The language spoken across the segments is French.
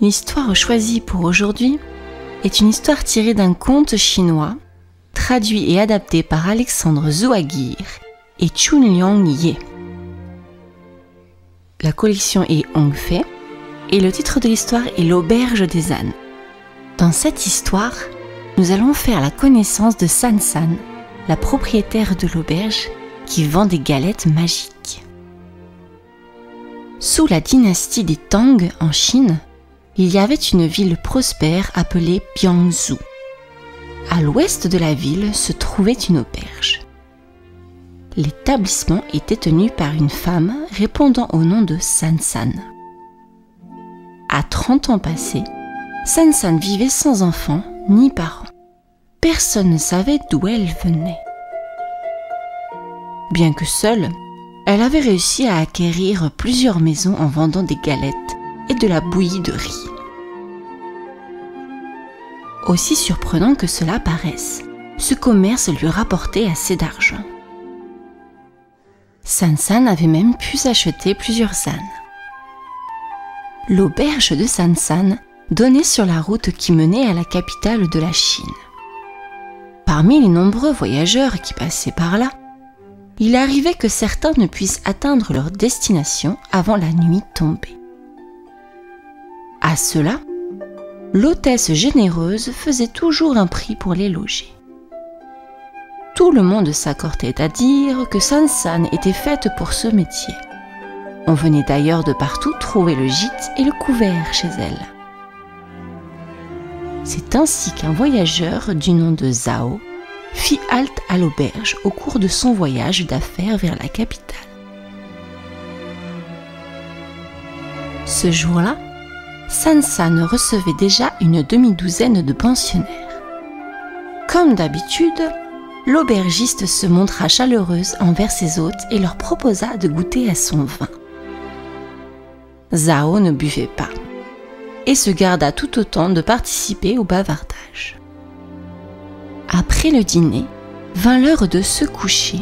L'histoire choisie pour aujourd'hui est une histoire tirée d'un conte chinois, traduit et adapté par Alexandre Zouagir et Chunliang Ye. La collection est Hongfei et le titre de l'histoire est L'auberge des ânes. Dans cette histoire, nous allons faire la connaissance de San San, la propriétaire de l'auberge qui vend des galettes magiques. Sous la dynastie des Tang en Chine, il y avait une ville prospère appelée Biangzhou. À l'ouest de la ville se trouvait une auberge. L'établissement était tenu par une femme répondant au nom de San San. À 30 ans passés, San San vivait sans enfant ni parents. Personne ne savait d'où elle venait. Bien que seule, elle avait réussi à acquérir plusieurs maisons en vendant des galettes et de la bouillie de riz. Aussi surprenant que cela paraisse, ce commerce lui rapportait assez d'argent. San San avait même pu s'acheter plusieurs ânes. L'auberge de San San donnait sur la route qui menait à la capitale de la Chine. Parmi les nombreux voyageurs qui passaient par là, il arrivait que certains ne puissent atteindre leur destination avant la nuit tombée. À cela, l'hôtesse généreuse faisait toujours un prix pour les loger. Tout le monde s'accordait à dire que San San était faite pour ce métier. On venait d'ailleurs de partout trouver le gîte et le couvert chez elle. C'est ainsi qu'un voyageur du nom de Zhao fit halte à l'auberge au cours de son voyage d'affaires vers la capitale. Ce jour-là, San San recevait déjà une demi-douzaine de pensionnaires. Comme d'habitude, l'aubergiste se montra chaleureuse envers ses hôtes et leur proposa de goûter à son vin. Zhao ne buvait pas et se garda tout autant de participer au bavardage. Après le dîner, vint l'heure de se coucher.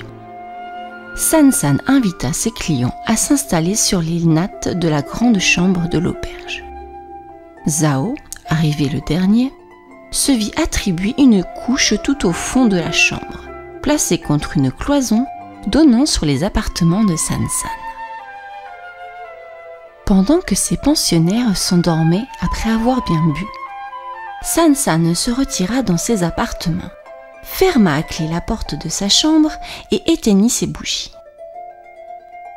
San San invita ses clients à s'installer sur les nattes de la grande chambre de l'auberge. Zhao, arrivé le dernier, se vit attribuer une couche tout au fond de la chambre, placée contre une cloison donnant sur les appartements de San San. Pendant que ses pensionnaires s'endormaient après avoir bien bu, San San se retira dans ses appartements, ferma à clé la porte de sa chambre et éteignit ses bougies.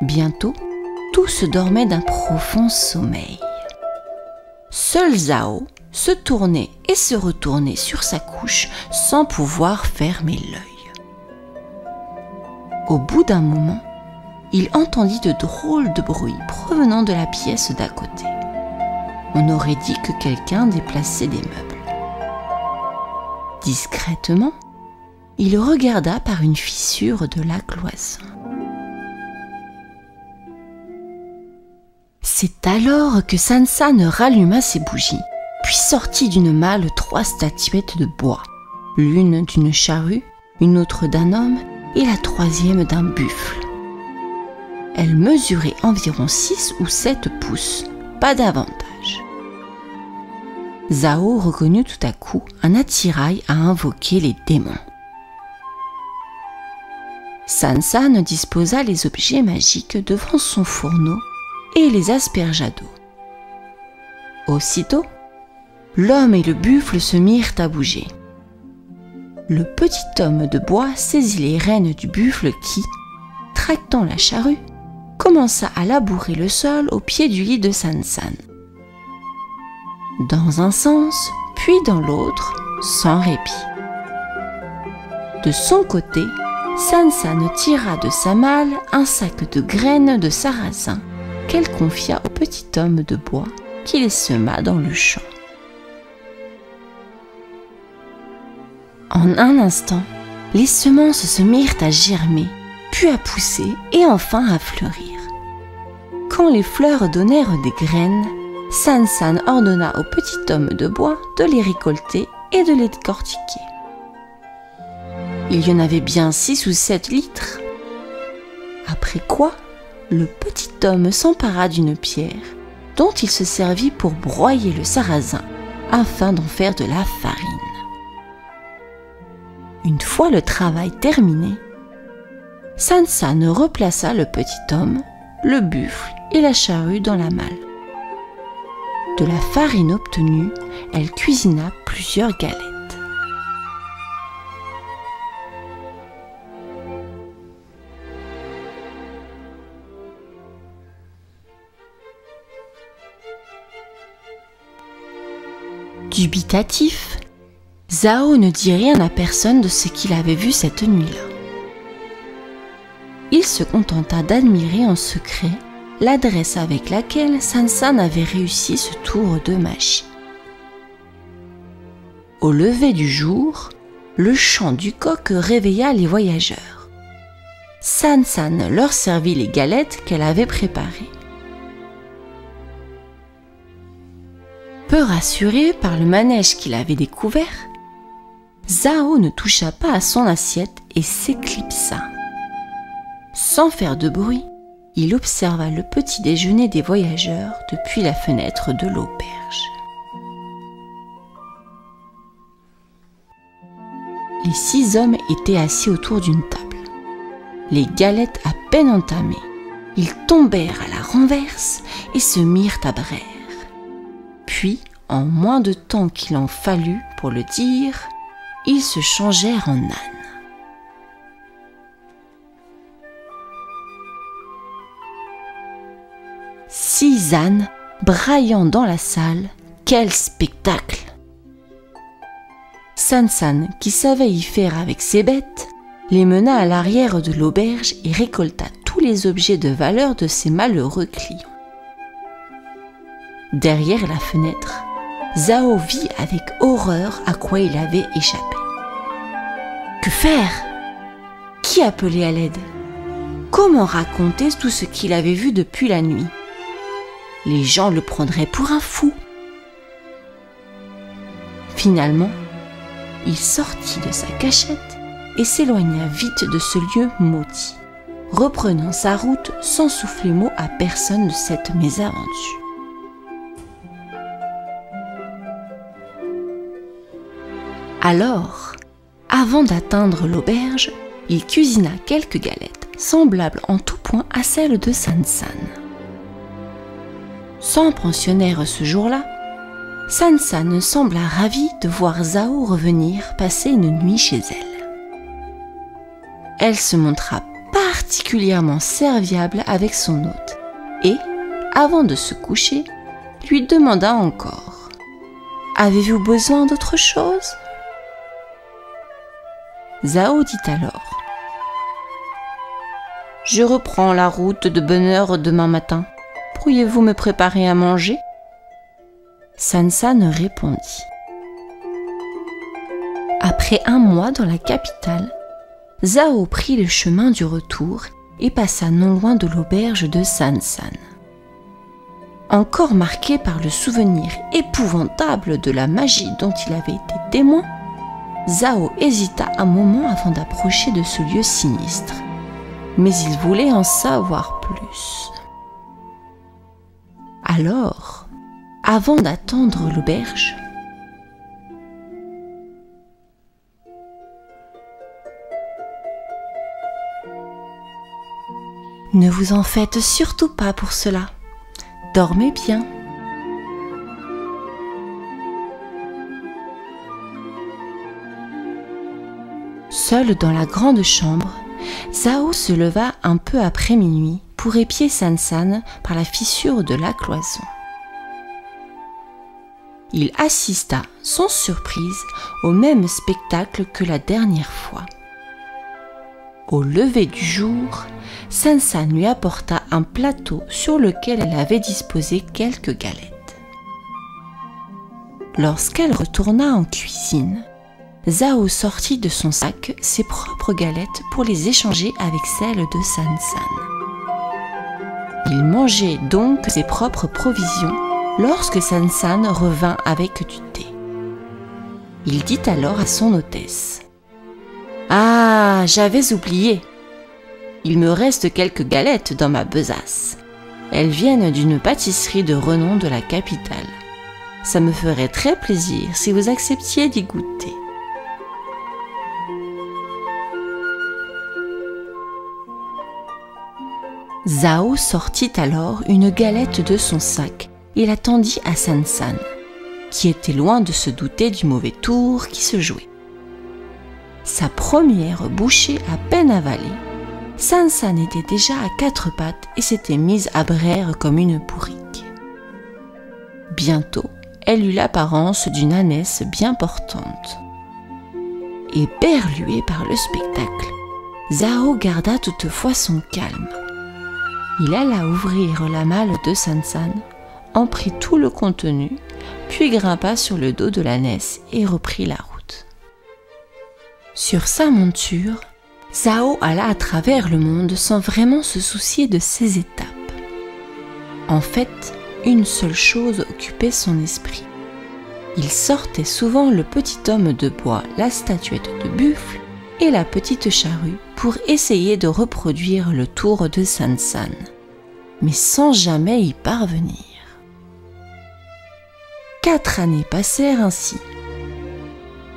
Bientôt, tous dormaient d'un profond sommeil. Seul Zhao se tournait et se retournait sur sa couche sans pouvoir fermer l'œil. Au bout d'un moment, il entendit de drôles de bruits provenant de la pièce d'à côté. On aurait dit que quelqu'un déplaçait des meubles. Discrètement, il regarda par une fissure de la cloison. C'est alors que San San ralluma ses bougies, puis sortit d'une malle 3 statuettes de bois, l'une d'une charrue, une autre d'un homme et la troisième d'un buffle. Elles mesuraient environ 6 ou 7 pouces, pas davantage. Zhao reconnut tout à coup un attirail à invoquer les démons. San San disposa les objets magiques devant son fourneau et les aspergea d'eau. Aussitôt, l'homme et le buffle se mirent à bouger. Le petit homme de bois saisit les rênes du buffle qui, tractant la charrue, commença à labourer le sol au pied du lit de San San. Dans un sens, puis dans l'autre, sans répit. De son côté, San San tira de sa malle un sac de graines de sarrasin qu'elle confia au petit homme de bois qui les sema dans le champ. En un instant, les semences se mirent à germer, puis à pousser et enfin à fleurir. Quand les fleurs donnèrent des graines, San San ordonna au petit homme de bois de les récolter et de les décortiquer. Il y en avait bien 6 ou 7 litres. Après quoi, le petit homme s'empara d'une pierre dont il se servit pour broyer le sarrasin afin d'en faire de la farine. Une fois le travail terminé, Sansan replaça le petit homme, le buffle et la charrue dans la malle. De la farine obtenue, elle cuisina plusieurs galettes. Dubitatif, Zhao ne dit rien à personne de ce qu'il avait vu cette nuit-là. Il se contenta d'admirer en secret l'adresse avec laquelle Sansan avait réussi ce tour de magie. Au lever du jour, le chant du coq réveilla les voyageurs. Sansan leur servit les galettes qu'elle avait préparées. Peu rassuré par le manège qu'il avait découvert, Zhao ne toucha pas à son assiette et s'éclipsa. Sans faire de bruit, il observa le petit déjeuner des voyageurs depuis la fenêtre de l'auberge. Les 6 hommes étaient assis autour d'une table. Les galettes à peine entamées, ils tombèrent à la renverse et se mirent à braire. Puis, en moins de temps qu'il en fallut pour le dire, ils se changèrent en ânes. Six ânes braillant dans la salle, quel spectacle! Sansan, qui savait y faire avec ses bêtes, les mena à l'arrière de l'auberge et récolta tous les objets de valeur de ses malheureux clients. Derrière la fenêtre, Zhao vit avec horreur à quoi il avait échappé. Que faire? Qui appeler à l'aide? Comment raconter tout ce qu'il avait vu depuis la nuit? Les gens le prendraient pour un fou. Finalement, il sortit de sa cachette et s'éloigna vite de ce lieu maudit, reprenant sa route sans souffler mot à personne de cette mésaventure. Alors, avant d'atteindre l'auberge, il cuisina quelques galettes, semblables en tout point à celles de Sansan. Sans pensionnaire ce jour-là, Sansan sembla ravie de voir Zhao revenir passer une nuit chez elle. Elle se montra particulièrement serviable avec son hôte et, avant de se coucher, lui demanda encore « Avez-vous besoin d'autre chose ?» Zhao dit alors « Je reprends la route de bonne heure demain matin. Pourriez-vous me préparer à manger ?» Sansan répondit. Après 1 mois dans la capitale, Zhao prit le chemin du retour et passa non loin de l'auberge de Sansan. Encore marqué par le souvenir épouvantable de la magie dont il avait été témoin, Zhao hésita un moment avant d'approcher de ce lieu sinistre, mais il voulait en savoir plus. Alors, avant d'attendre l'auberge, ne vous en faites surtout pas pour cela. Dormez bien. Seul dans la grande chambre, Zhao se leva un peu après minuit pour épier Sansan par la fissure de la cloison. Il assista, sans surprise, au même spectacle que la dernière fois. Au lever du jour, Sansan lui apporta un plateau sur lequel elle avait disposé quelques galettes. Lorsqu'elle retourna en cuisine, Zhao sortit de son sac ses propres galettes pour les échanger avec celles de Sansan. Il mangeait donc ses propres provisions lorsque Sansan revint avec du thé. Il dit alors à son hôtesse : « Ah, j'avais oublié. Il me reste quelques galettes dans ma besace. Elles viennent d'une pâtisserie de renom de la capitale. Ça me ferait très plaisir si vous acceptiez d'y goûter. Zhao sortit alors une galette de son sac et la tendit à San-san, qui était loin de se douter du mauvais tour qui se jouait. Sa première bouchée à peine avalée, San-san était déjà à quatre pattes et s'était mise à braire comme une bourrique. Bientôt, elle eut l'apparence d'une ânesse bien portante. Éberlué par le spectacle, Zhao garda toutefois son calme. Il alla ouvrir la malle de San-san, en prit tout le contenu, puis grimpa sur le dos de l'ânesse et reprit la route. Sur sa monture, Zhao alla à travers le monde sans vraiment se soucier de ses étapes. En fait, une seule chose occupait son esprit. Il sortait souvent le petit homme de bois, la statuette de buffle et la petite charrue pour essayer de reproduire le tour de San-san, mais sans jamais y parvenir. 4 années passèrent ainsi.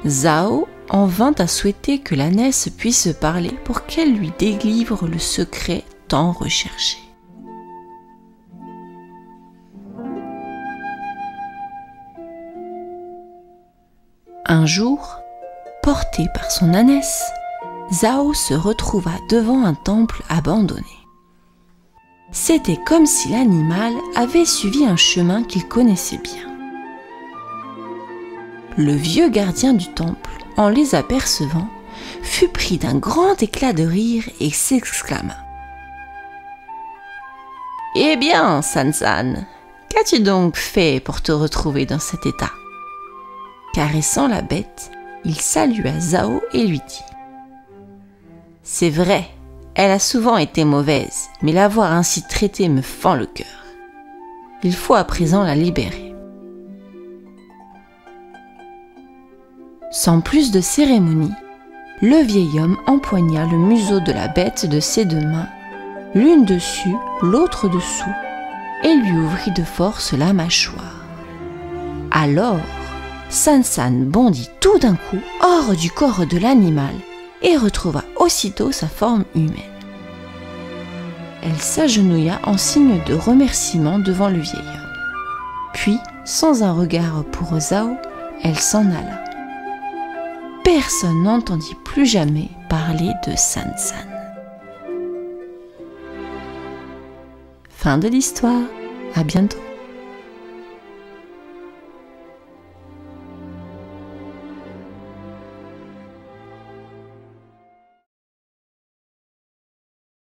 Zhao en vint à souhaiter que l'ânesse puisse parler pour qu'elle lui délivre le secret tant recherché. Un jour, porté par son ânesse, Zhao se retrouva devant un temple abandonné. C'était comme si l'animal avait suivi un chemin qu'il connaissait bien. Le vieux gardien du temple, en les apercevant, fut pris d'un grand éclat de rire et s'exclama. « Eh bien, San-san, qu'as-tu donc fait pour te retrouver dans cet état ?» Caressant la bête, il salua Zhao et lui dit « C'est vrai, elle a souvent été mauvaise, mais l'avoir ainsi traitée me fend le cœur. Il faut à présent la libérer. » Sans plus de cérémonie, le vieil homme empoigna le museau de la bête de ses 2 mains, l'une dessus, l'autre dessous, et lui ouvrit de force la mâchoire. Alors, San-san bondit tout d'un coup hors du corps de l'animal et retrouva aussitôt sa forme humaine. Elle s'agenouilla en signe de remerciement devant le vieil homme. Puis, sans un regard pour Zhao, elle s'en alla. Personne n'entendit plus jamais parler de San-san. Fin de l'histoire. À bientôt.